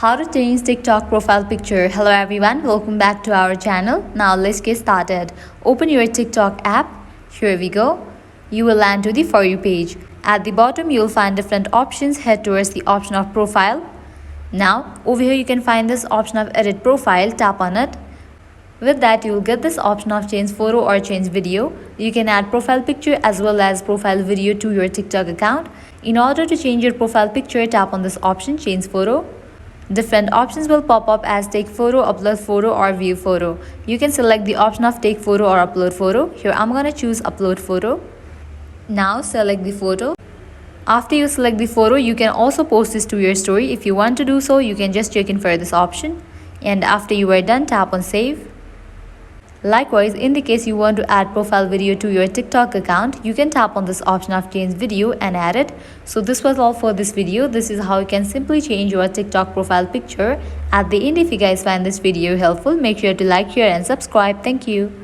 How to change TikTok profile picture. Hello everyone, welcome back to our channel. Now let's get started. Open your TikTok app. Here we go. You will land to the For You page. At the bottom you will find different options. Head towards the option of profile. Now over here you can find this option of edit profile. Tap on it. With that, you will get this option of change photo or change video. You can add profile picture as well as profile video to your TikTok account. In order to change your profile picture, tap on this option, change photo. Different options will pop up as take photo, upload photo or view photo. You can select the option of take photo or upload photo. Here I'm gonna choose upload photo. Now select the photo. After you select the photo, you can also post this to your story. If you want to do so, you can just check in for this option. And after you are done, tap on save. Likewise, in the case you want to add profile video to your TikTok account, you can tap on this option of change video and add it. So this was all for this video. This is how you can simply change your TikTok profile picture. At the end, if you guys find this video helpful, make sure to like, share and subscribe. Thank you.